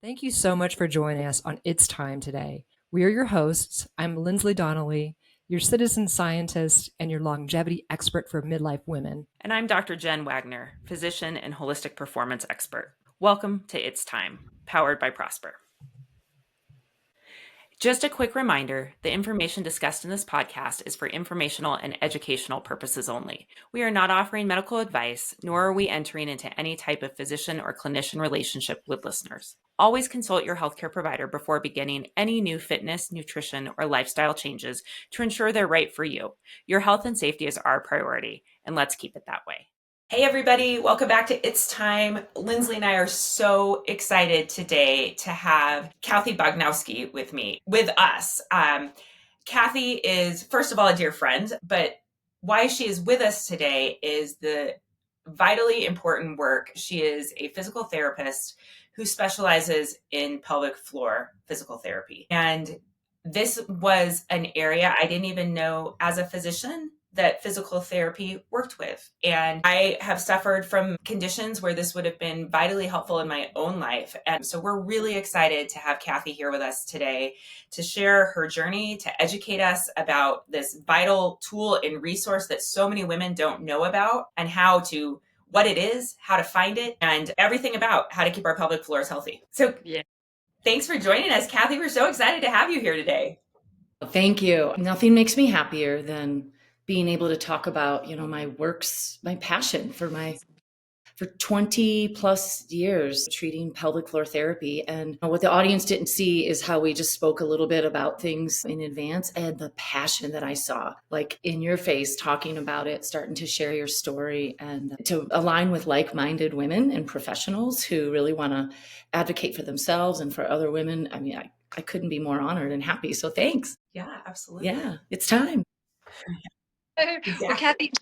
Thank you so much for joining us on It's Time today. We are your hosts. I'm Linsly Donnelly, your citizen scientist and your longevity expert for midlife women. And I'm Dr. Jen Wagner, physician and holistic performance expert. Welcome to It's Time, powered by Prosper. Just a quick reminder, the information discussed in this podcast is for informational and educational purposes only. We are not offering medical advice, nor are we entering into any type of physician or clinician relationship with listeners. Always consult your healthcare provider before beginning any new fitness, nutrition, or lifestyle changes to ensure they're right for you. Your health and safety is our priority, and let's keep it that way. Hey everybody, welcome back to It's Time. Linsly and I are so excited today to have Kathy Bochnowski with us. Kathy is, first of all, a dear friend, but why she is with us today is the vitally important work. She is a physical therapist who specializes in pelvic floor physical therapy. And this was an area I didn't even know as a physician that physical therapy worked with. And I have suffered from conditions where this would have been vitally helpful in my own life. And so we're really excited to have Kathy here with us today to share her journey, to educate us about this vital tool and resource that so many women don't know about, and what it is, how to find it, and everything about how to keep our pelvic floors healthy. So thanks for joining us, Kathy. We're so excited to have you here today. Thank you. Nothing makes me happier than being able to talk about, my passion for 20 plus years treating pelvic floor therapy. And what the audience didn't see is how we just spoke a little bit about things in advance and the passion that I saw, like in your face, talking about it, starting to share your story and to align with like-minded women and professionals who really want to advocate for themselves and for other women. I mean, I couldn't be more honored and happy. So thanks. Yeah, absolutely. Yeah, it's time. Well, Kathy,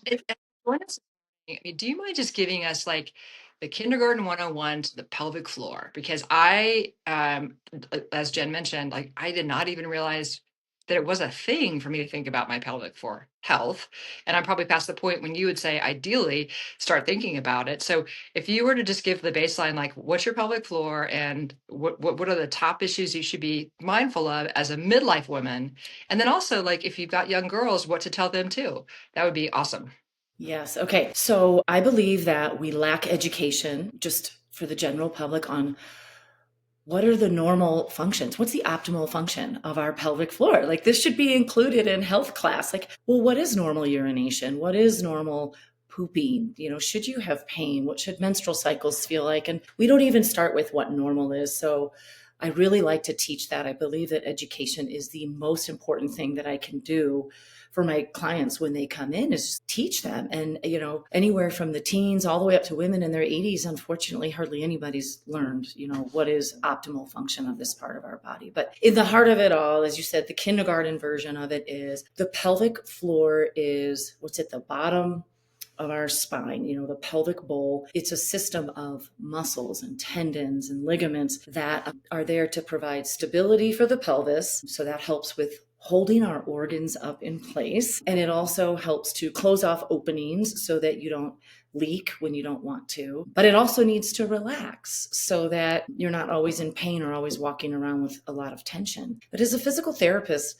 do you mind just giving us like the kindergarten 101 to the pelvic floor? Because as Jen mentioned, like I did not even realize that it was a thing for me to think about my pelvic floor health. And I'm probably past the point when you would say, ideally, start thinking about it. So if you were to just give the baseline, like what's your pelvic floor and what are the top issues you should be mindful of as a midlife woman? And then also like if you've got young girls, what to tell them too. That would be awesome. Yes. Okay. So I believe that we lack education just for the general public on what are the normal functions? What's the optimal function of our pelvic floor? Like this should be included in health class. Like, well, what is normal urination? What is normal pooping? Should you have pain? What should menstrual cycles feel like? And we don't even start with what normal is. So I really like to teach that. I believe that education is the most important thing that I can do for my clients when they come in, is just teach them. And, anywhere from the teens all the way up to women in their 80s, unfortunately, hardly anybody's learned, what is optimal function of this part of our body. But in the heart of it all, as you said, the kindergarten version of it is the pelvic floor is what's at the bottom of our spine, the pelvic bowl. It's a system of muscles and tendons and ligaments that are there to provide stability for the pelvis. So that helps with holding our organs up in place. And it also helps to close off openings so that you don't leak when you don't want to. But it also needs to relax so that you're not always in pain or always walking around with a lot of tension. But as a physical therapist,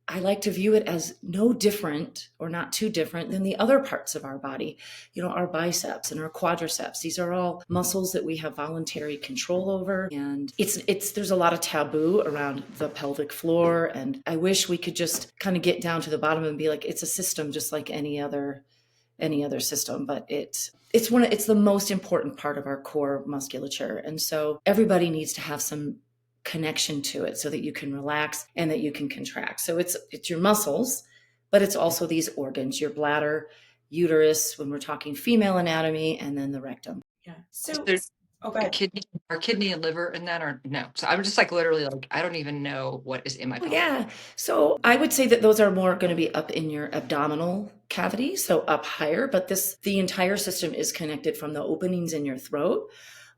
I like to view it as no different or not too different than the other parts of our body. Our biceps and our quadriceps. These are all muscles that we have voluntary control over. And there's a lot of taboo around the pelvic floor. And I wish we could just kind of get down to the bottom and be like, it's a system just like any other system, but it's the most important part of our core musculature. And so everybody needs to have some connection to it so that you can relax and that you can contract. So it's your muscles, but it's also these organs, your bladder, uterus, when we're talking female anatomy, and then the rectum. Yeah. So there's go ahead. Kidney and liver in that, or no? So I'm just like literally like, I don't even know what is in my pelvic. Yeah. So I would say that those are more going to be up in your abdominal cavity, so up higher, but the entire system is connected from the openings in your throat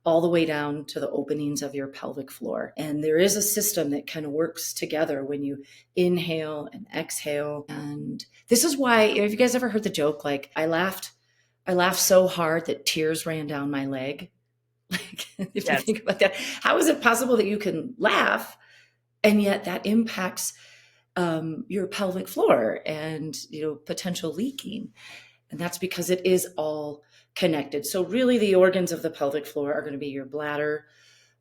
all the way down to the openings of your pelvic floor. And there is a system that kind of works together when you inhale and exhale. And this is why, have you guys ever heard the joke, like I laughed so hard that tears ran down my leg? Like, if you think about that, how is it possible that you can laugh and yet that impacts your pelvic floor and, potential leaking? And that's because it is all connected. So really the organs of the pelvic floor are going to be your bladder,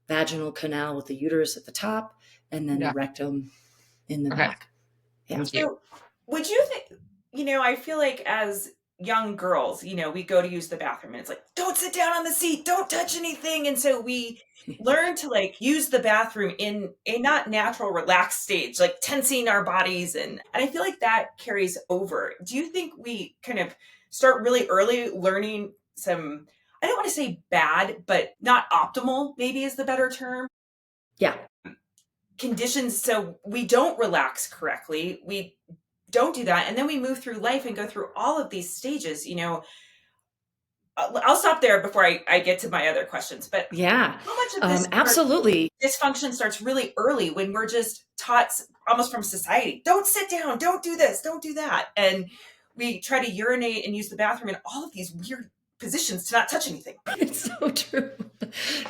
vaginal canal with the uterus at the top, and then the rectum in the back. Yeah. So would you think, I feel like as young girls, we go to use the bathroom and it's like, don't sit down on the seat, don't touch anything. And so we learn to like use the bathroom in a not natural, relaxed stage, like tensing our bodies. And I feel like that carries over. Do you think we kind of start really early learning some, I don't want to say bad, but not optimal, maybe is the better term? Yeah. Conditions so we don't relax correctly. We don't do that. And then we move through life and go through all of these stages, I'll stop there before I get to my other questions. But yeah, how much of this absolutely dysfunction starts really early when we're just taught almost from society, don't sit down, don't do this, don't do that. And we try to urinate and use the bathroom in all of these weird positions to not touch anything. It's so true.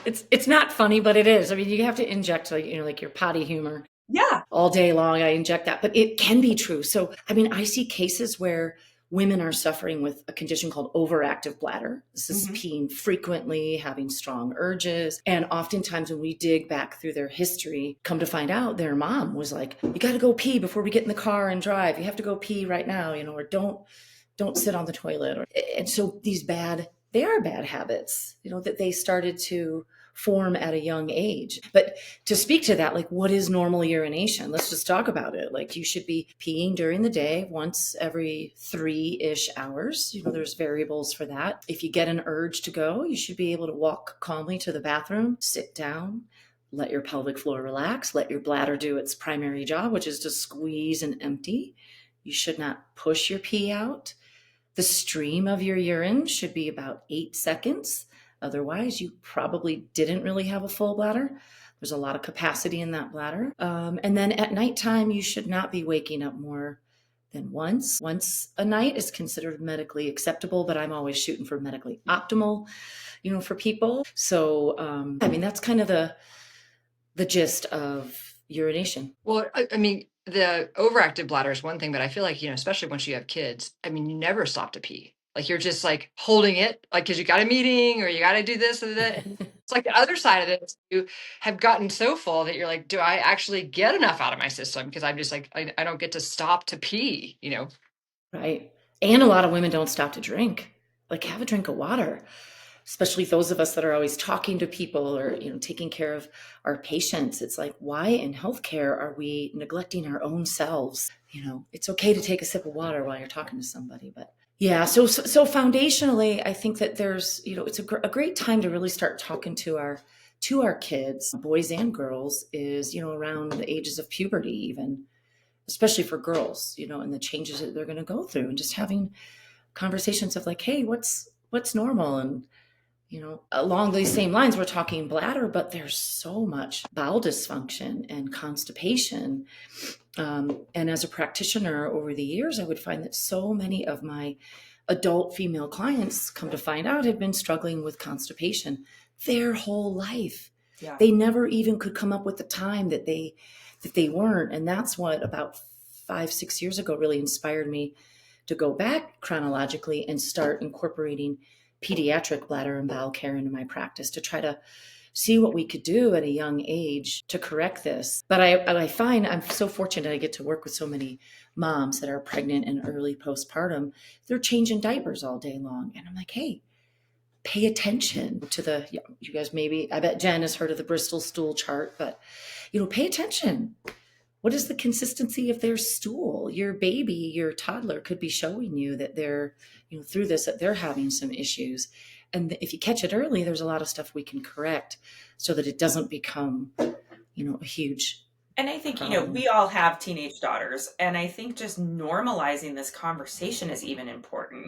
It's not funny, but it is. I mean, you have to inject like your potty humor. Yeah. All day long, I inject that, but it can be true. So, I mean, I see cases where women are suffering with a condition called overactive bladder. This is peeing frequently, having strong urges. And oftentimes when we dig back through their history, come to find out their mom was like, you got to go pee before we get in the car and drive. You have to go pee right now, or don't sit on the toilet. And so they are bad habits, that they started to form at a young age. But to speak to that, like, what is normal urination? Let's just talk about it. Like, you should be peeing during the day once every 3-ish hours. There's variables for that. If you get an urge to go, you should be able to walk calmly to the bathroom, sit down, let your pelvic floor relax, let your bladder do its primary job, which is to squeeze and empty. You should not push your pee out. The stream of your urine should be about 8 seconds. Otherwise, you probably didn't really have a full bladder. There's a lot of capacity in that bladder. And then at nighttime, you should not be waking up more than once. Once a night is considered medically acceptable, but I'm always shooting for medically optimal, for people. So, I mean, that's kind of the gist of urination. Well, I mean, the overactive bladder is one thing, but I feel like, especially once you have kids, I mean, you never stop to pee. Like, you're just like holding it, like, because you got a meeting or you got to do this or that. It's like the other side of it. You have gotten so full that you're like, do I actually get enough out of my system? Because I'm just like, I don't get to stop to pee, Right. And a lot of women don't stop to drink. Like, have a drink of water, especially those of us that are always talking to people or, taking care of our patients. It's like, why in healthcare are we neglecting our own selves? It's okay to take a sip of water while you're talking to somebody, but yeah. So foundationally, I think that there's, it's a great time to really start talking to our kids, boys and girls, is, around the ages of puberty, even, especially for girls, and the changes that they're going to go through, and just having conversations of like, hey, what's normal? And, along these same lines, we're talking bladder, but there's so much bowel dysfunction and constipation. And as a practitioner over the years, I would find that so many of my adult female clients, come to find out, have been struggling with constipation their whole life. Yeah. They never even could come up with the time that they weren't. And that's what about 5-6 years ago really inspired me to go back chronologically and start incorporating pediatric bladder and bowel care into my practice to try to see what we could do at a young age to correct this. But I find I'm so fortunate I get to work with so many moms that are pregnant and early postpartum. They're changing diapers all day long. And I'm like, hey, pay attention to you guys maybe, I bet Jen has heard of the Bristol stool chart, but, pay attention. What is the consistency of their stool? Your baby, your toddler could be showing you that they're, through this, that they're having some issues. And if you catch it early, there's a lot of stuff we can correct so that it doesn't become, a huge. And I think, we all have teenage daughters. And I think just normalizing this conversation is even important,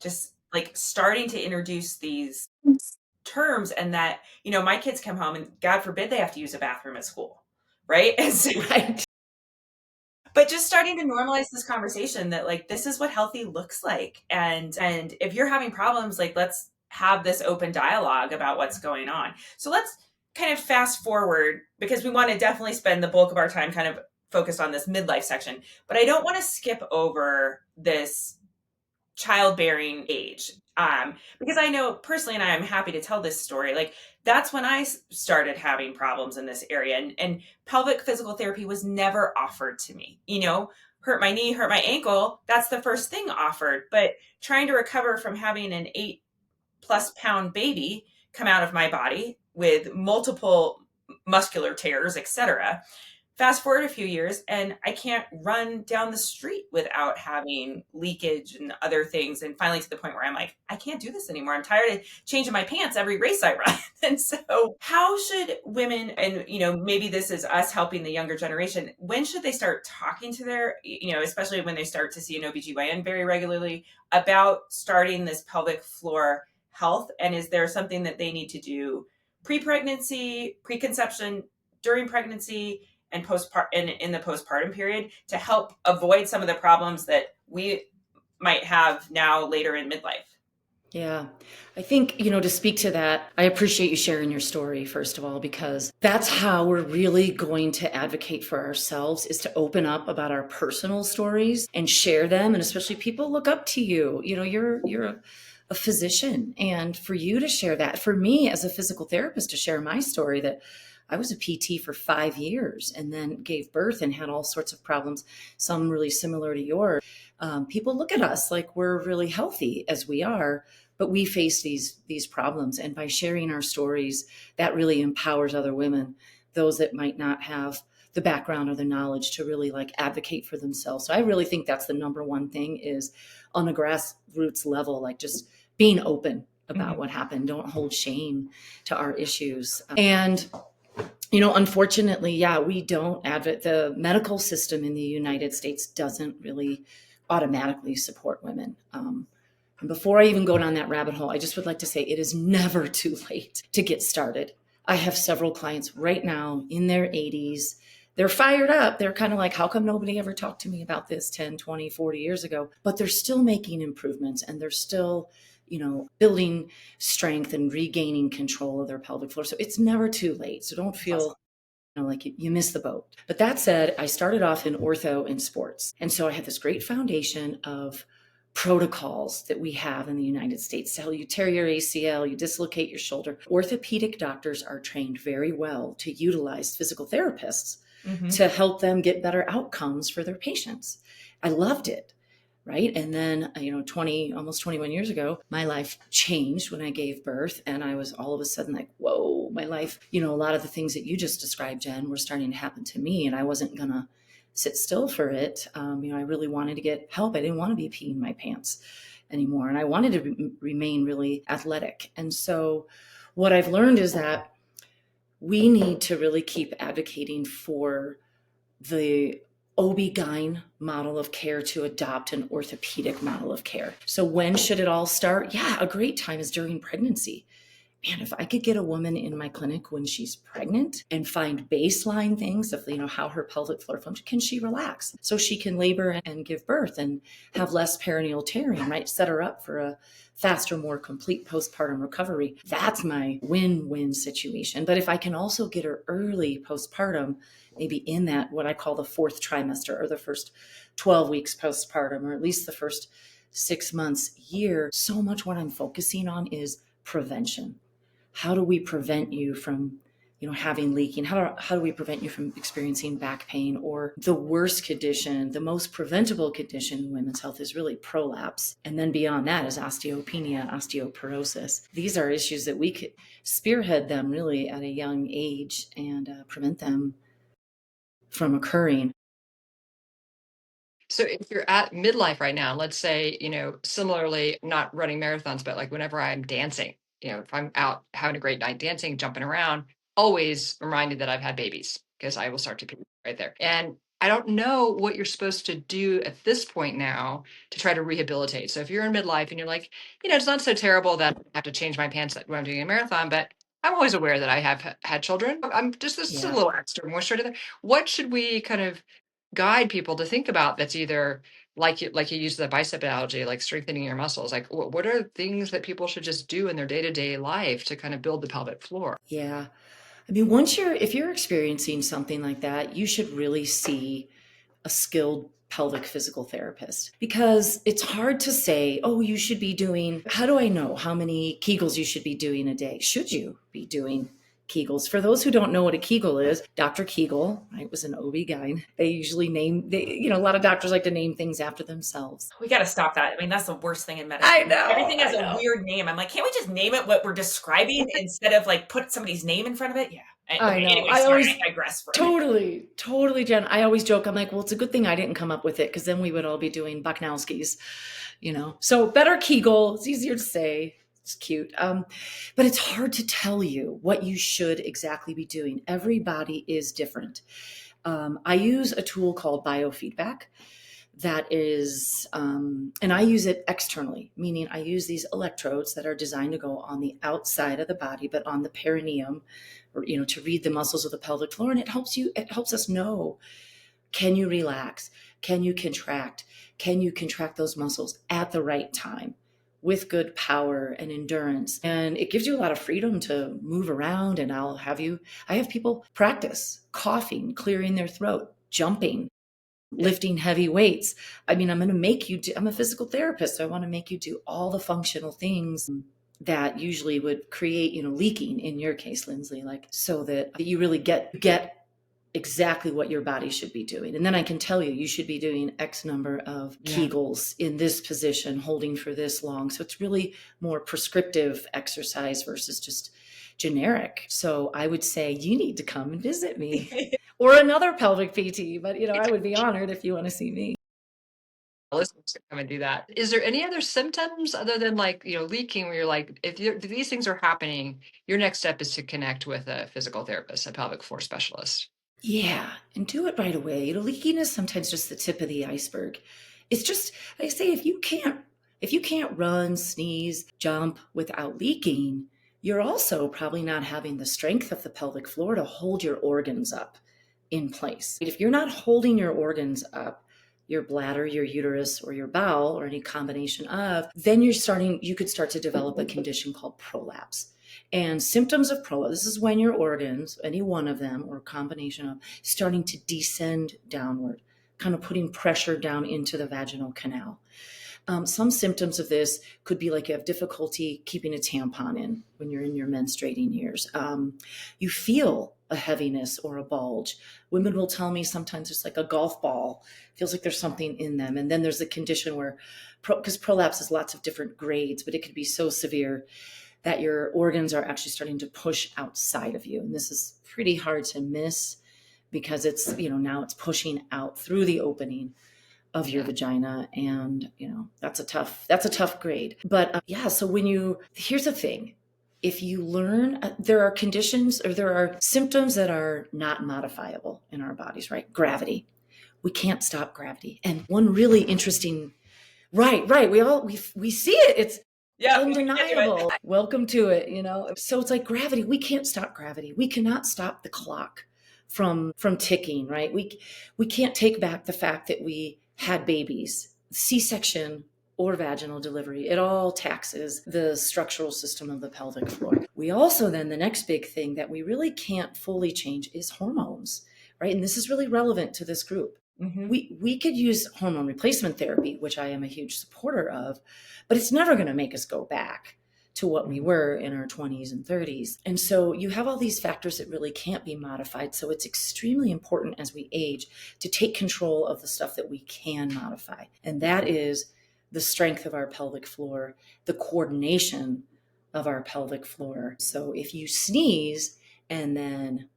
just like starting to introduce these terms, and that, my kids come home and God forbid they have to use a bathroom at school. Right. Right. But just starting to normalize this conversation that like, this is what healthy looks like. And if you're having problems, like, let's have this open dialogue about what's going on. So let's kind of fast forward, because we want to definitely spend the bulk of our time kind of focused on this midlife section, but I don't want to skip over this childbearing age. Because I know personally, and I'm happy to tell this story, like that's when I started having problems in this area. And pelvic physical therapy was never offered to me. Hurt my knee, hurt my ankle. That's the first thing offered. But trying to recover from having an 8+ pound baby come out of my body with multiple muscular tears, etc. Fast forward a few years, and I can't run down the street without having leakage and other things. And finally, to the point where I'm like, I can't do this anymore. I'm tired of changing my pants every race I run. And so, how should women, and maybe this is us helping the younger generation, when should they start talking to their, especially when they start to see an OBGYN very regularly, about starting this pelvic floor health? And is there something that they need to do pre-pregnancy, preconception, during pregnancy, and in the postpartum period to help avoid some of the problems that we might have now later in midlife? Yeah, I think, to speak to that, I appreciate you sharing your story, first of all, because that's how we're really going to advocate for ourselves, is to open up about our personal stories and share them. And especially people look up to you. You're a physician, and for you to share that, for me as a physical therapist to share my story, that I was a PT for 5 years and then gave birth and had all sorts of problems, some really similar to yours. People look at us like we're really healthy as we are, but we face these problems. And by sharing our stories, that really empowers other women, those that might not have the background or the knowledge to really advocate for themselves. So I really think that's the number one thing, is on a grassroots level, just being open about what happened. Don't hold shame to our issues. And unfortunately, we don't the medical system in the United States doesn't really automatically support women. And before I even go down that rabbit hole, I just would like to say it is never too late to get started. I have several clients right now in their 80s. They're fired up. They're kind of like, how come nobody ever talked to me about this 10, 20, 40 years ago? But they're still making improvements, and they're still building strength and regaining control of their pelvic floor. So it's never too late. So don't feel like you missed the boat. But that said, I started off in ortho and sports. And so I had this great foundation of protocols that we have in the United States. So you tear your ACL, you dislocate your shoulder. Orthopedic doctors are trained very well to utilize physical therapists to help them get better outcomes for their patients. I loved it. Right. And then, almost 21 years ago, my life changed when I gave birth. And I was all of a sudden like, whoa, my life, a lot of the things that you just described, Jen, were starting to happen to me. And I wasn't going to sit still for it. I really wanted to get help. I didn't want to be peeing my pants anymore. And I wanted to remain really athletic. And so what I've learned is that we need to really keep advocating for the OB-GYN model of care to adopt an orthopedic model of care. So when should it all start? Yeah, a great time is during pregnancy. Man, if I could get a woman in my clinic when she's pregnant and find baseline things of, how her pelvic floor functions, can she relax so she can labor and give birth and have less perineal tearing, right? Set her up for a faster, more complete postpartum recovery. That's my win-win situation. But if I can also get her early postpartum, maybe in that, what I call the 4th trimester, or the first 12 weeks postpartum, or at least the first 6 months, year, so much what I'm focusing on is prevention. How do we prevent you from, having leaking? How do we prevent you from experiencing back pain? Or the worst condition, the most preventable condition in women's health is really prolapse. And then beyond that is osteopenia, osteoporosis. These are issues that we could spearhead them really at a young age and prevent them from occurring. So if you're at midlife right now, let's say, similarly, not running marathons, but like whenever I'm dancing, if I'm out having a great night dancing, jumping around, always reminded that I've had babies, because I will start to pee right there. And I don't know what you're supposed to do at this point now to try to rehabilitate. So if you're in midlife and you're like, it's not so terrible that I have to change my pants when I'm doing a marathon, but I'm always aware that I have had children. I'm just, this is a little extra moisture to that. What should we kind of guide people to think about that's either like you use the bicep analogy, like strengthening your muscles. Like what are things that people should just do in their day-to-day life to kind of build the pelvic floor? Yeah. I mean, if you're experiencing something like that, you should really see a skilled pelvic physical therapist, because it's hard to say, oh, you should be doing, how do I know how many Kegels you should be doing a day? Should you be doing Kegels? For those who don't know what a Kegel is, Dr. Kegel, right, was an OB-GYN. They usually a lot of doctors like to name things after themselves. We got to stop that. I mean, that's the worst thing in medicine. I know. Everything has a weird name. I'm like, can't we just name it what we're describing instead of like put somebody's name in front of it? Yeah. I know. Anyway, I digress. Totally, Jen. I always joke. I'm like, well, it's a good thing I didn't come up with it, because then we would all be doing Bochnowskis, So better Kegel. It's easier to say. It's cute. But it's hard to tell you what you should exactly be doing. Every body is different. I use a tool called biofeedback. That is, and I use it externally, meaning I use these electrodes that are designed to go on the outside of the body, but on the perineum, or, to read the muscles of the pelvic floor. And it helps us know, can you relax? Can you contract? Can you contract those muscles at the right time with good power and endurance? And it gives you a lot of freedom to move around. And I have people practice coughing, clearing their throat, jumping, lifting heavy weights. I mean, I'm a physical therapist. So I want to make you do all the functional things that usually would create, leaking in your case, Linsly, like, so that you really get exactly what your body should be doing. And then I can tell you should be doing X number of Kegels in this position, holding for this long. So it's really more prescriptive exercise versus just generic. So I would say you need to come and visit me or another pelvic PT, but I would be honored if you want to see me. Listeners to come and do that. Is there any other symptoms other than leaking, where you're like, if these things are happening, your next step is to connect with a physical therapist, a pelvic floor specialist? Yeah, and do it right away. Leaking is sometimes just the tip of the iceberg. It's just, like I say, if you can't run, sneeze, jump without leaking, you're also probably not having the strength of the pelvic floor to hold your organs up in place. If you're not holding your organs up, your bladder, your uterus, or your bowel, or any combination of, then you could start to develop a condition called prolapse. And symptoms of prolapse, this is when your organs, any one of them or a combination of, starting to descend downward, kind of putting pressure down into the vaginal canal. Some symptoms of this could be like you have difficulty keeping a tampon in when you're in your menstruating years. You feel a heaviness or a bulge. Women will tell me sometimes it's like a golf ball, feels like there's something in them. And then there's a condition where, because prolapse has lots of different grades, but it could be so severe that your organs are actually starting to push outside of you. And this is pretty hard to miss, because it's, now it's pushing out through the opening of your vagina. And, that's a tough grade. But so here's the thing. If you learn, there are conditions, or there are symptoms that are not modifiable in our bodies, right? Gravity. We can't stop gravity. And one really interesting, right. We see it. It's undeniable. Welcome to it, So it's like gravity. We can't stop gravity. We cannot stop the clock from ticking, right? We can't take back the fact that we had babies, C-section or vaginal delivery. It all taxes the structural system of the pelvic floor. We also then, the next big thing that we really can't fully change is hormones, right? And this is really relevant to this group. Mm-hmm. We could use hormone replacement therapy, which I am a huge supporter of, but it's never going to make us go back to what we were in our 20s and 30s. And so you have all these factors that really can't be modified. So it's extremely important as we age to take control of the stuff that we can modify. And that is the strength of our pelvic floor, the coordination of our pelvic floor. So if you sneeze and then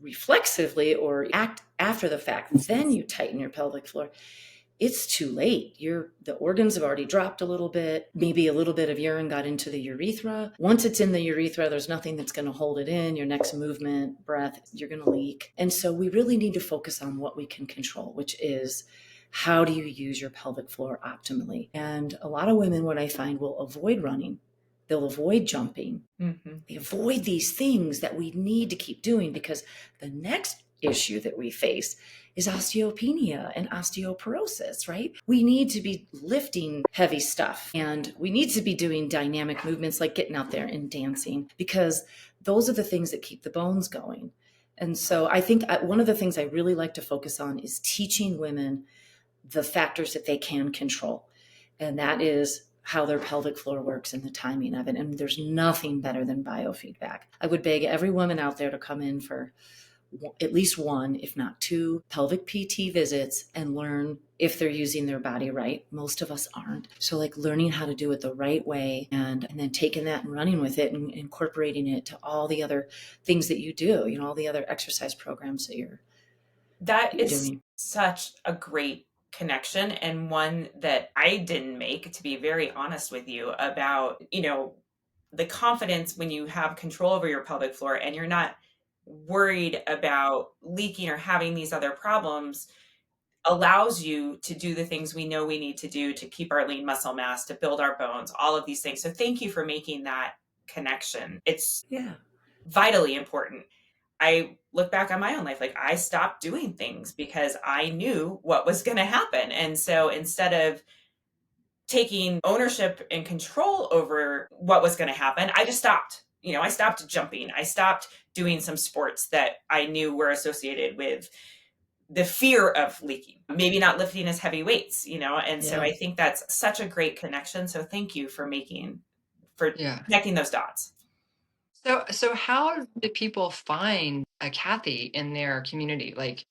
reflexively or act after the fact, then you tighten your pelvic floor, it's too late. The organs have already dropped a little bit. Maybe a little bit of urine got into the urethra. Once it's in the urethra, there's nothing that's going to hold it in. Your next movement, breath, you're going to leak. And so we really need to focus on what we can control, which is, how do you use your pelvic floor optimally? And a lot of women, what I find, will avoid running. They'll avoid jumping. Mm-hmm. They avoid these things that we need to keep doing, because the next issue that we face is osteopenia and osteoporosis, right? We need to be lifting heavy stuff, and we need to be doing dynamic movements like getting out there and dancing, because those are the things that keep the bones going. And so I think one of the things I really like to focus on is teaching women the factors that they can control. And that is how their pelvic floor works and the timing of it. And there's nothing better than biofeedback. I would beg every woman out there to come in for at least one, if not two, pelvic PT visits and learn if they're using their body right. Most of us aren't. So like learning how to do it the right way, and then taking that and running with it and incorporating it to all the other things that you do, all the other exercise programs that you're doing. Such a great connection, and one that I didn't make, to be very honest with you, about, the confidence when you have control over your pelvic floor and you're not worried about leaking or having these other problems, allows you to do the things we know we need to do to keep our lean muscle mass, to build our bones, all of these things. So thank you for making that connection. It's vitally important. I look back on my own life, like I stopped doing things because I knew what was going to happen. And so instead of taking ownership and control over what was going to happen, I just stopped. I stopped jumping. I stopped doing some sports that I knew were associated with the fear of leaking, maybe not lifting as heavy weights, and so I think that's such a great connection. So thank you for connecting those dots. So how do people find a Kathy in their community? Like,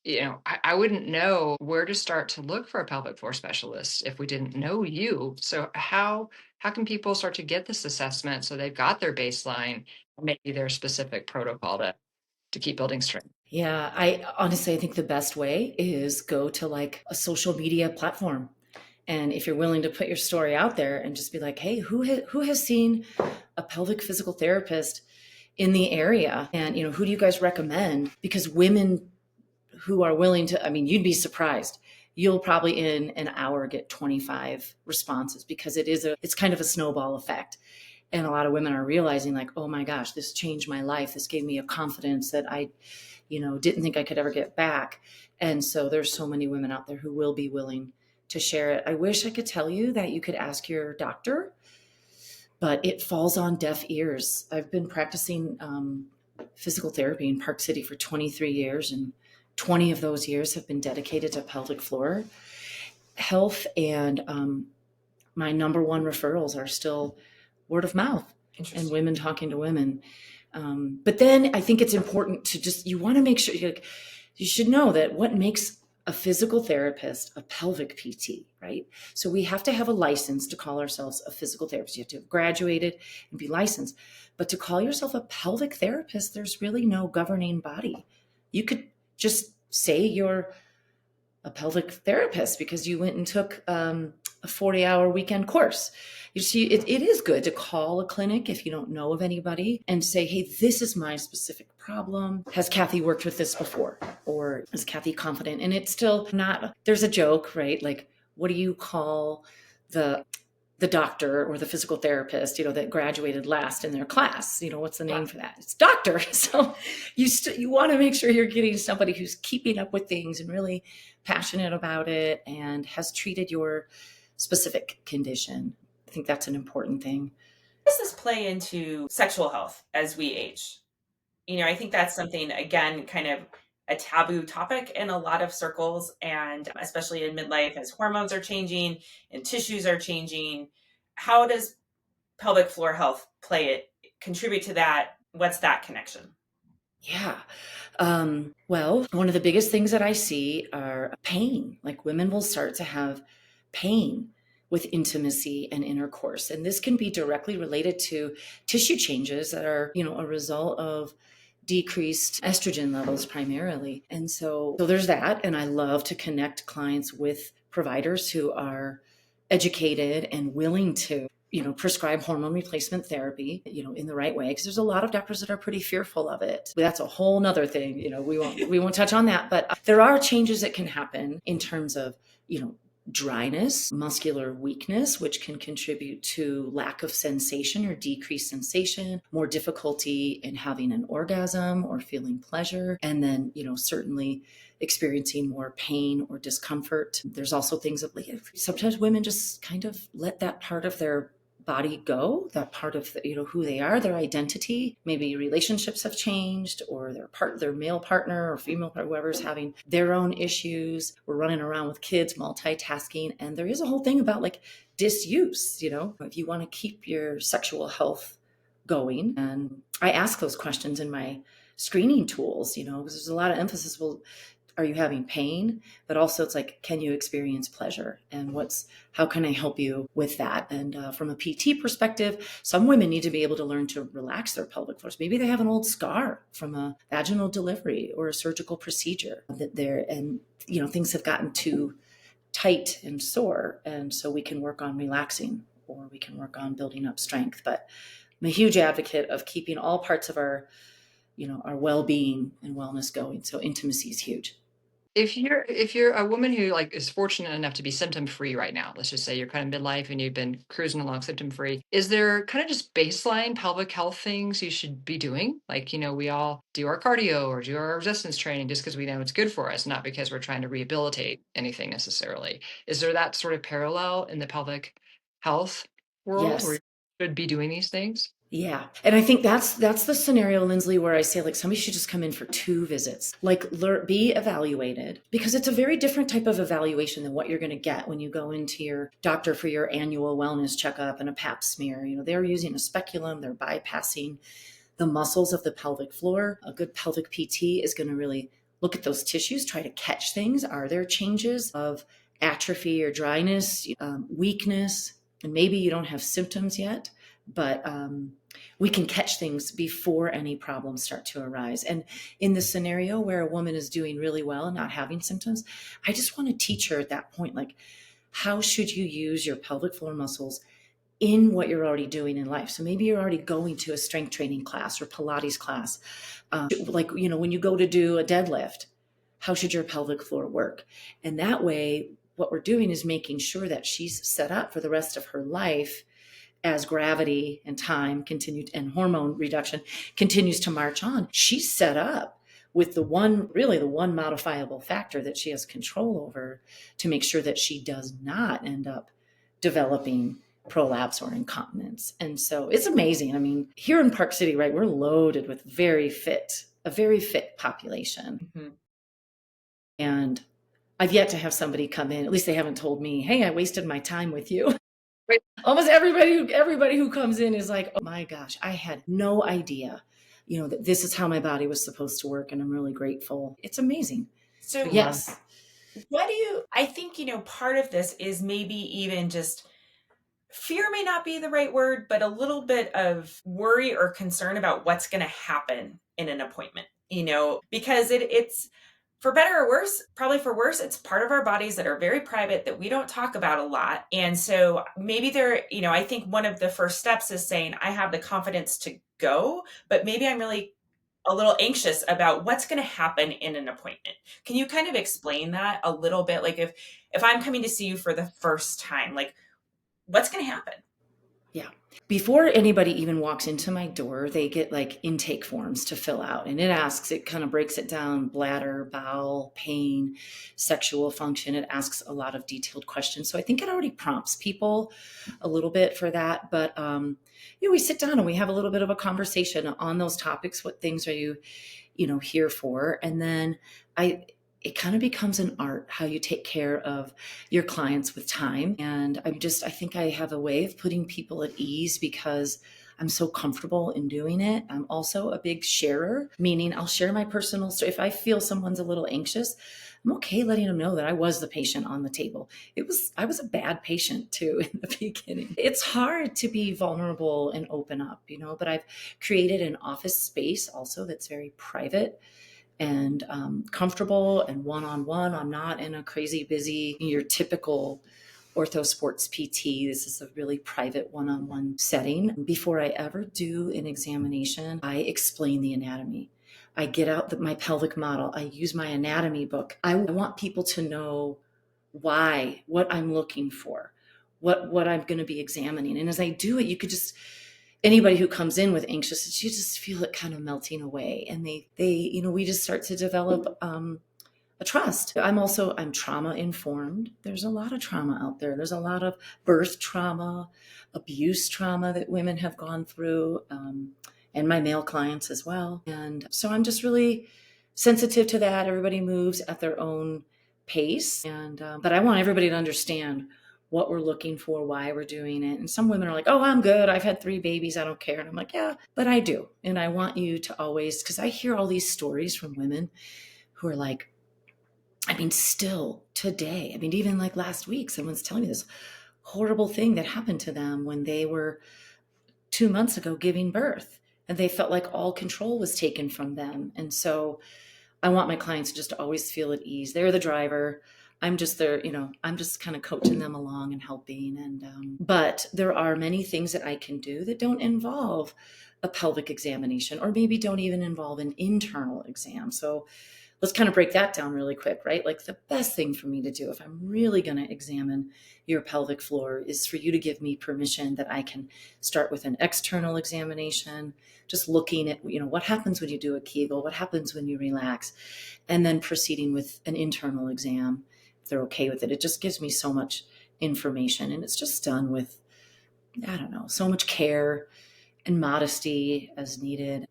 I wouldn't know where to start to look for a pelvic floor specialist if we didn't know you. So how can people start to get this assessment so they've got their baseline, maybe their specific protocol to keep building strength? Yeah, I honestly think the best way is go to like a social media platform. And if you're willing to put your story out there and just be like, hey, who has seen a pelvic physical therapist in the area? And, who do you guys recommend? Because women who are willing to, you'd be surprised. You'll probably in an hour get 25 responses, because it's kind of a snowball effect. And a lot of women are realizing like, oh my gosh, this changed my life. This gave me a confidence that I, didn't think I could ever get back. And so there's so many women out there who will be willing to share it. I wish I could tell you that you could ask your doctor, but it falls on deaf ears. I've been practicing physical therapy in Park City for 23 years, and 20 of those years have been dedicated to pelvic floor health. And my number one referrals are still word of mouth and women talking to women. But then I think it's important to you want to make sure you should know that what makes a physical therapist a pelvic PT, right? So we have to have a license to call ourselves a physical therapist. You have to have graduated and be licensed. But to call yourself a pelvic therapist, there's really no governing body. You could just say you're a pelvic therapist because you went and took a 40-hour weekend course. You see, it is good to call a clinic if you don't know of anybody and say, hey, this is my specific problem. Has Kathy worked with this before? Or is Kathy confident? And it's still not, there's a joke, right? Like, what do you call the doctor or the physical therapist, that graduated last in their class? What's the name for that? It's doctor. So you want to make sure you're getting somebody who's keeping up with things and really passionate about it and has treated your specific condition. I think that's an important thing. How does this play into sexual health as we age? I think that's something, again, kind of a taboo topic in a lot of circles, and especially in midlife as hormones are changing and tissues are changing. How does pelvic floor health contribute to that? What's that connection? Yeah. Well, one of the biggest things that I see are pain. Like women will start to have pain with intimacy and intercourse. And this can be directly related to tissue changes that are, a result of decreased estrogen levels primarily. And so there's that. And I love to connect clients with providers who are educated and willing to, prescribe hormone replacement therapy, in the right way. Because there's a lot of doctors that are pretty fearful of it. That's a whole nother thing. We won't touch on that. But there are changes that can happen in terms of, dryness, muscular weakness, which can contribute to lack of sensation or decreased sensation, more difficulty in having an orgasm or feeling pleasure, and then, certainly experiencing more pain or discomfort. There's also things that sometimes women just kind of let that part of their body go, that part of who they are, their identity. Maybe relationships have changed, or their male partner or female partner, whoever's having their own issues. We're running around with kids, multitasking, and there is a whole thing about like disuse. If you want to keep your sexual health going, and I ask those questions in my screening tools, because there's a lot of emphasis. Well, are you having pain? But also it's like, can you experience pleasure? And how can I help you with that? And from a PT perspective, some women need to be able to learn to relax their pelvic floors. Maybe they have an old scar from a vaginal delivery or a surgical procedure and things have gotten too tight and sore. And so we can work on relaxing, or we can work on building up strength. But I'm a huge advocate of keeping all parts of our well-being and wellness going. So intimacy is huge. If you're a woman who like is fortunate enough to be symptom free right now, let's just say you're kind of midlife and you've been cruising along symptom free, is there kind of just baseline pelvic health things you should be doing? Like, we all do our cardio or do our resistance training just because we know it's good for us, not because we're trying to rehabilitate anything necessarily. Is there that sort of parallel in the pelvic health world Yes. where you should be doing these things? Yeah. And I think that's the scenario, Linsly, where I say like somebody should just come in for 2 visits, like be evaluated, because it's a very different type of evaluation than what you're going to get when you go into your doctor for your annual wellness checkup and a pap smear. They're using a speculum, they're bypassing the muscles of the pelvic floor. A good pelvic PT is going to really look at those tissues, try to catch things. Are there changes of atrophy or dryness, weakness? And maybe you don't have symptoms yet, but we can catch things before any problems start to arise. And in the scenario where a woman is doing really well and not having symptoms, I just want to teach her at that point, like, how should you use your pelvic floor muscles in what you're already doing in life? So maybe you're already going to a strength training class or Pilates class. When you go to do a deadlift, how should your pelvic floor work? And that way, what we're doing is making sure that she's set up for the rest of her life as gravity and time continue and hormone reduction continues to march on. She's set up with the one modifiable factor that she has control over to make sure that she does not end up developing prolapse or incontinence. And so it's amazing. I mean, here in Park City, right, we're loaded with a very fit population. Mm-hmm. And I've yet to have somebody come in, at least they haven't told me, hey, I wasted my time with you. Right. Almost everybody who comes in is like, oh my gosh, I had no idea, that this is how my body was supposed to work. And I'm really grateful. It's amazing. So yes. I think, part of this is maybe even just fear may not be the right word, but a little bit of worry or concern about what's going to happen in an appointment, because it's, for better or worse, probably for worse, it's part of our bodies that are very private that we don't talk about a lot. And so maybe I think one of the first steps is saying, I have the confidence to go, but maybe I'm really a little anxious about what's going to happen in an appointment. Can you kind of explain that a little bit? Like if I'm coming to see you for the first time, like what's going to happen? Yeah. Before anybody even walks into my door, they get like intake forms to fill out. And it kind of breaks it down: bladder, bowel, pain, sexual function. It asks a lot of detailed questions. So I think it already prompts people a little bit for that. But, we sit down and we have a little bit of a conversation on those topics. What things are you, here for? And then it kind of becomes an art, how you take care of your clients with time. And I think I have a way of putting people at ease because I'm so comfortable in doing it. I'm also a big sharer, meaning I'll share my personal story. If I feel someone's a little anxious, I'm okay letting them know that I was the patient on the table. I was a bad patient too in the beginning. It's hard to be vulnerable and open up, but I've created an office space also that's very private and comfortable and one-on-one. I'm not in a crazy busy, your typical ortho sports PT. This is a really private one-on-one setting. Before I ever do an examination, I explain the anatomy. I get out my pelvic model. I use my anatomy book. I want people to know why, what I'm looking for, what I'm going to be examining. And as I do it, you could just, anybody who comes in with anxious, you just feel it kind of melting away. And we just start to develop a trust. I'm trauma informed. There's a lot of trauma out there. There's a lot of birth trauma, abuse trauma that women have gone through, and my male clients as well. And so I'm just really sensitive to that. Everybody moves at their own pace. But I want everybody to understand what we're looking for, why we're doing it. And some women are like, oh, I'm good. I've had 3 babies. I don't care. And I'm like, yeah, but I do. And I want you to always, because I hear all these stories from women who are like, still today, even like last week, someone's telling me this horrible thing that happened to them when they were 2 months ago giving birth, and they felt like all control was taken from them. And so I want my clients just to always feel at ease. They're the driver. I'm just there, I'm just kind of coaching them along and helping. But there are many things that I can do that don't involve a pelvic examination, or maybe don't even involve an internal exam. So let's kind of break that down really quick, right? Like, the best thing for me to do if I'm really going to examine your pelvic floor is for you to give me permission that I can start with an external examination, just looking at, what happens when you do a Kegel, what happens when you relax, and then proceeding with an internal exam if they're okay with it. It just gives me so much information, and it's just done with, so much care and modesty as needed.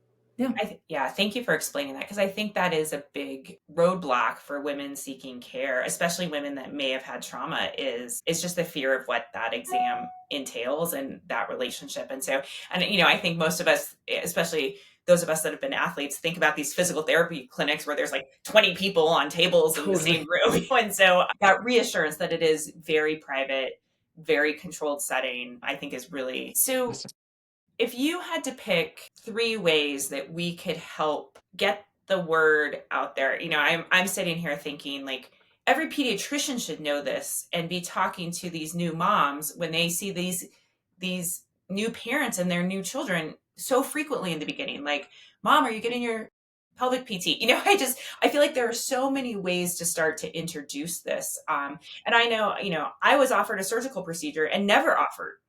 Yeah. Thank you for explaining that, because I think that is a big roadblock for women seeking care, especially women that may have had trauma, is just the fear of what that exam entails and that relationship. And I think most of us, especially those of us that have been athletes, think about these physical therapy clinics where there's like 20 people on tables in the same room. And so that reassurance that it is very private, very controlled setting, I think is really so. If you had to pick 3 ways that we could help get the word out there, I'm sitting here thinking, like, every pediatrician should know this and be talking to these new moms when they see these new parents and their new children so frequently in the beginning. Like, Mom, are you getting your pelvic PT? I feel like there are so many ways to start to introduce this. And I know, I was offered a surgical procedure and never offered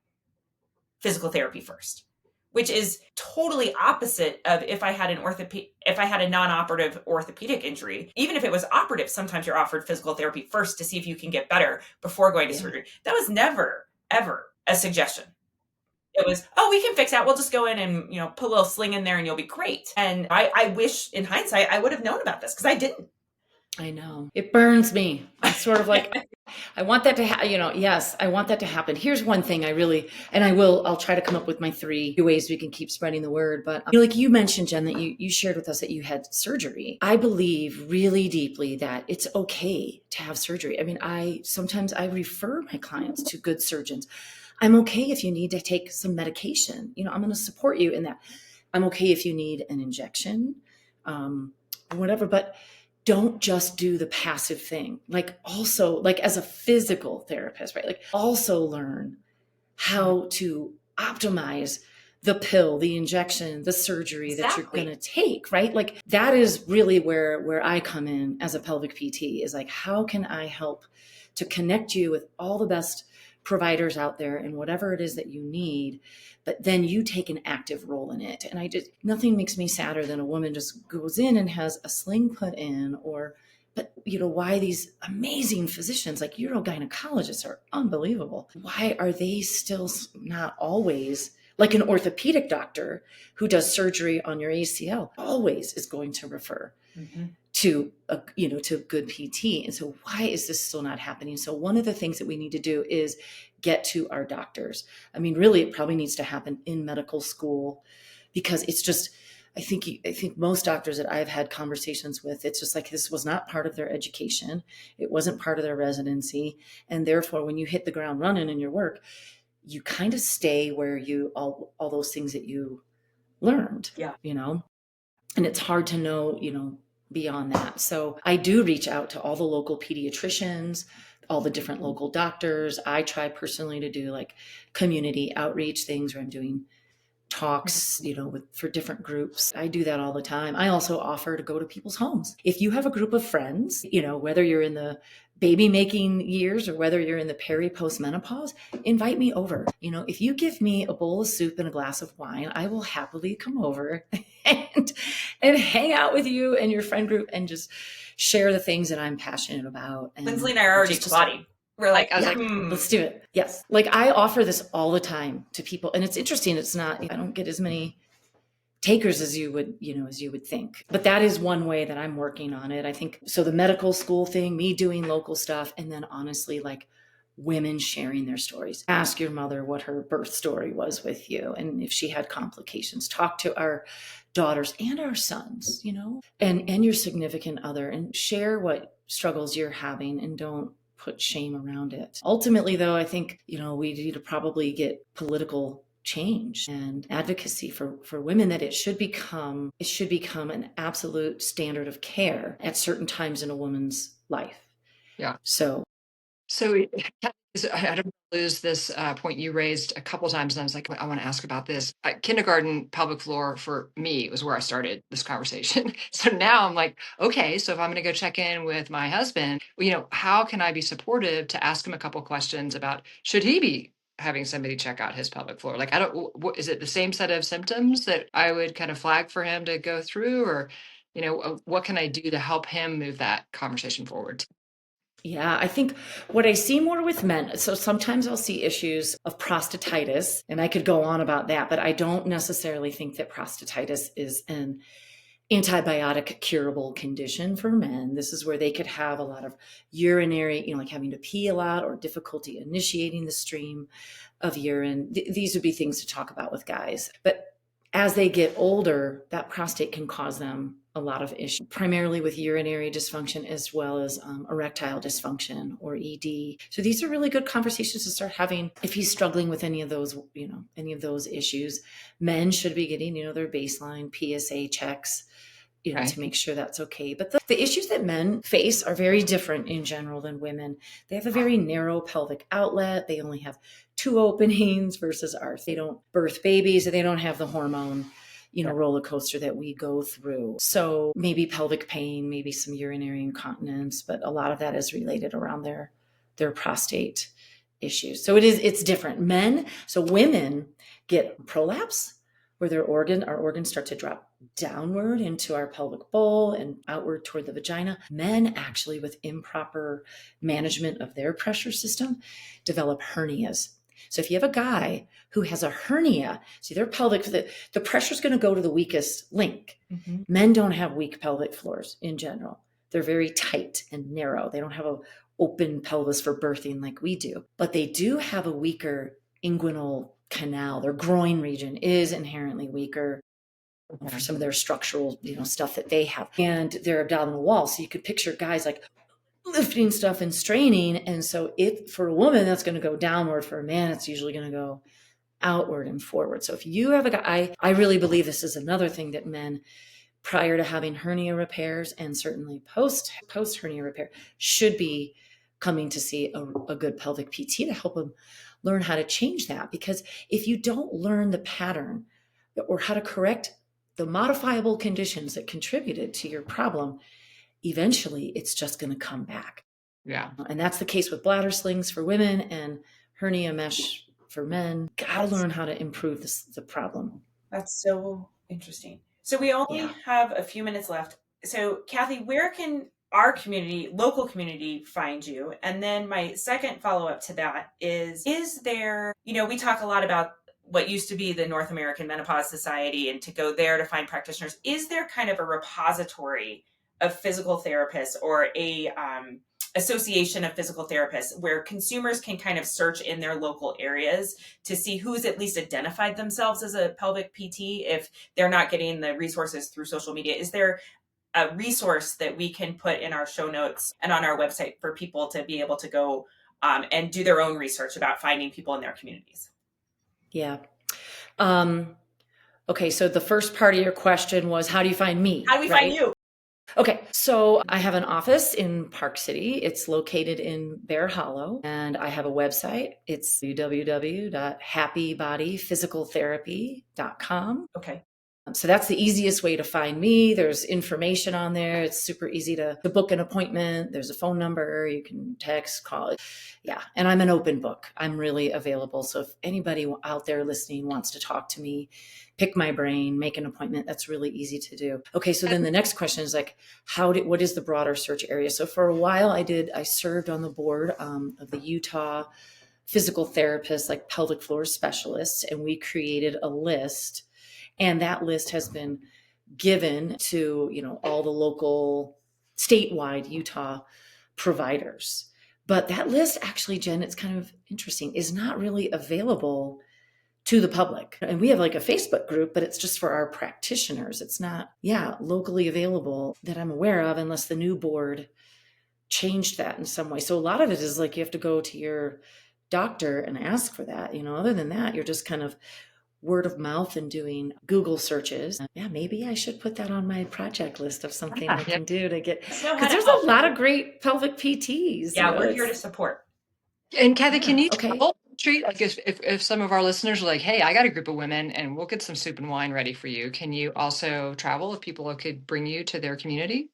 physical therapy first, which is totally opposite of if I had a non-operative orthopedic injury. Even if it was operative, sometimes you're offered physical therapy first to see if you can get better before going to surgery. That was never, ever a suggestion. It was, oh, we can fix that. We'll just go in and, put a little sling in there and you'll be great. And I wish in hindsight, I would have known about this, because I didn't. I know. It burns me. It's sort of like, I want that to yes, I want that to happen. Here's one thing I'll try to come up with my 3 ways we can keep spreading the word. But like you mentioned, Jen, that you shared with us that you had surgery. I believe really deeply that it's okay to have surgery. Sometimes I refer my clients to good surgeons. I'm okay if you need to take some medication. I'm going to support you in that. I'm okay if you need an injection, whatever, but don't just do the passive thing. Like, also, like, as a physical therapist, right? Like, also learn how to optimize the pill, the injection, the surgery that you're going to take, right? Like, that is really where I come in as a pelvic PT, is like, how can I help to connect you with all the best providers out there and whatever it is that you need, but then you take an active role in it. And nothing makes me sadder than a woman just goes in and has a sling put in, but why these amazing physicians like urogynecologists are unbelievable. Why are they still not always, like an orthopedic doctor who does surgery on your ACL, always is going to refer to good PT. And so why is this still not happening? So one of the things that we need to do is get to our doctors. Really, it probably needs to happen in medical school, because it's just, I think most doctors that I've had conversations with, it's just like, this was not part of their education. It wasn't part of their residency. And therefore, when you hit the ground running in your work, you kind of stay where all those things that you learned, and it's hard to know, beyond that. So I do reach out to all the local pediatricians, all the different local doctors. I try personally to do like community outreach things where I'm doing talks, for different groups. I do that all the time. I also offer to go to people's homes. If you have a group of friends, whether you're in the baby making years, or whether you're in the post menopause, invite me over. If you give me a bowl of soup and a glass of wine, I will happily come over and hang out with you and your friend group and just share the things that I'm passionate about. And Linsly and I are already plotting. We're like, let's do it. Yes. Like I offer this all the time to people, and it's interesting. It's not, I don't get as many takers as you would think. But that is one way that I'm working on it. I think so. The medical school thing, me doing local stuff, and then honestly, like women sharing their stories. Ask your mother what her birth story was with you, and if she had complications. Talk to our daughters and our sons, and your significant other, and share what struggles you're having, and don't put shame around it. Ultimately, though, I think, we need to probably get political change and advocacy for women, that it should become an absolute standard of care at certain times in a woman's life. Yeah. So I don't lose this point you raised a couple times, and I was like, I want to ask about this. Kindergarten pelvic floor for me was where I started this conversation. So now I'm like, okay, so if I'm going to go check in with my husband, how can I be supportive to ask him a couple questions about, should he be having somebody check out his pelvic floor? Like, is it the same set of symptoms that I would kind of flag for him to go through, or, what can I do to help him move that conversation forward? Yeah, I think what I see more with men, so sometimes I'll see issues of prostatitis, and I could go on about that, but I don't necessarily think that prostatitis is an antibiotic curable condition for men. This is where they could have a lot of urinary, like having to pee a lot or difficulty initiating the stream of urine. These would be things to talk about with guys. But as they get older, that prostate can cause them a lot of issues, primarily with urinary dysfunction as well as erectile dysfunction, or ED. So these are really good conversations to start having if he's struggling with any of those issues. Men should be getting, their baseline PSA checks, Right. to make sure that's okay. But the issues that men face are very different in general than women. They have a very narrow pelvic outlet. They only have 2 openings versus ours. They don't birth babies, and they don't have the hormone roller coaster that we go through. So maybe pelvic pain, maybe some urinary incontinence, but a lot of that is related around their prostate issues. So it's different. Women get prolapse, where our organs start to drop downward into our pelvic bowl and outward toward the vagina. Men actually, with improper management of their pressure system, develop hernias. So if you have a guy who has a hernia, see their pelvic, the pressure is going to go to the weakest link. Mm-hmm. Men don't have weak pelvic floors in general. They're very tight and narrow. They don't have an open pelvis for birthing like we do, but they do have a weaker inguinal canal. Their groin region is inherently weaker for some of their structural, stuff that they have, and their abdominal wall. So you could picture guys like lifting stuff and straining. And so for a woman, that's going to go downward. For a man, it's usually going to go outward and forward. So if you have a guy, I really believe this is another thing that men, prior to having hernia repairs and certainly post hernia repair, should be coming to see a good pelvic PT to help them learn how to change that. Because if you don't learn the pattern or how to correct the modifiable conditions that contributed to your problem, eventually it's just going to come back. Yeah. And that's the case with bladder slings for women and hernia mesh for men. Got to learn how to improve the problem. That's so interesting. So we only have a few minutes left. So Kathy, where can our local community find you? And then my second follow-up to that is there, we talk a lot about what used to be the North American Menopause Society, and to go there to find practitioners. Is there kind of a repository of physical therapists, or a association of physical therapists, where consumers can kind of search in their local areas to see who's at least identified themselves as a pelvic PT if they're not getting the resources through social media? Is there a resource that we can put in our show notes and on our website for people to be able to go and do their own research about finding people in their communities? Yeah. Okay. So the first part of your question was, how do you find me? How do we find you? Okay, so I have an office in Park City. It's located in Bear Hollow, and I have a website. It's www.happybodyphysicaltherapy.com. Okay. So that's the easiest way to find me. There's information on there. It's super easy to book an appointment. There's a phone number. You can text, call. Yeah. And I'm an open book. I'm really available. So if anybody out there listening wants to talk to me, pick my brain, make an appointment, that's really easy to do. Okay. So then the next question is like, what is the broader search area? So for a while I served on the board of the Utah physical therapists, like pelvic floor specialists. And we created a list. And that list has been given to, all the local statewide Utah providers. But that list actually, Jen, it's kind of interesting, is not really available to the public. And we have like a Facebook group, but it's just for our practitioners. It's not, locally available that I'm aware of, unless the new board changed that in some way. So a lot of it is like you have to go to your doctor and ask for that. Other than that, you're just kind of word of mouth and doing Google searches. Yeah, maybe I should put that on my project list of something I can do to get, because there's a lot of great pelvic PTs. Yeah, we're here to support. And Kathy, can you treat, like if some of our listeners are like, hey, I got a group of women and we'll get some soup and wine ready for you. Can you also travel if people could bring you to their community?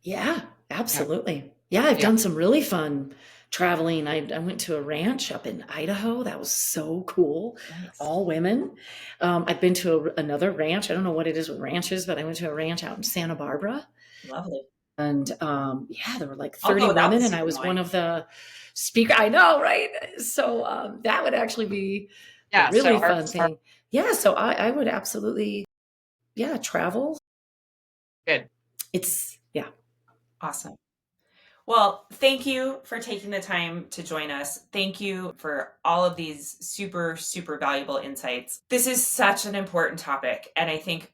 Yeah, absolutely. Yeah, I've done some really fun traveling. I went to a ranch up in Idaho. That was so cool. Nice. All women. I've been to another ranch. I don't know what it is with ranches, but I went to a ranch out in Santa Barbara. Lovely. And there were like 30 women, and I was one of the speakers. I know, right? So that would actually be a really fun thing. Yeah, so I would absolutely, travel. Good. It's, awesome. Well, thank you for taking the time to join us. Thank you for all of these super, super valuable insights. This is such an important topic, and I think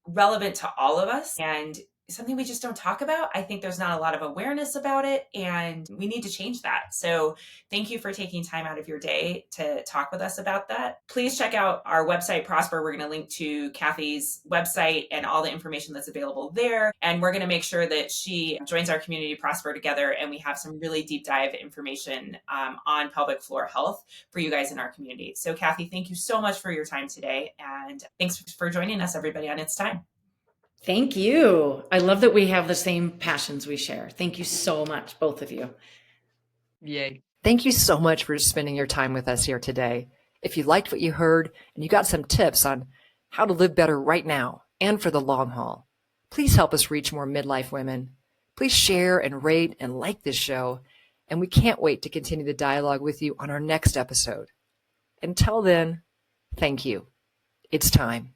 relevant to all of us, and something we just don't talk about. I think there's not a lot of awareness about it, and we need to change that. So thank you for taking time out of your day to talk with us about that. Please check out our website, Prosper. We're going to link to Kathy's website and all the information that's available there. And we're going to make sure that she joins our community, Prosper Together, and we have some really deep dive information on pelvic floor health for you guys in our community. So Kathy, thank you so much for your time today. And thanks for joining us, everybody, on It's Time. Thank you. I love that we have the same passions we share. Thank you so much, both of you. Yay. Thank you so much for spending your time with us here today. If you liked what you heard and you got some tips on how to live better right now and for the long haul, please help us reach more midlife women. Please share and rate and like this show. And we can't wait to continue the dialogue with you on our next episode. Until then, thank you. It's time.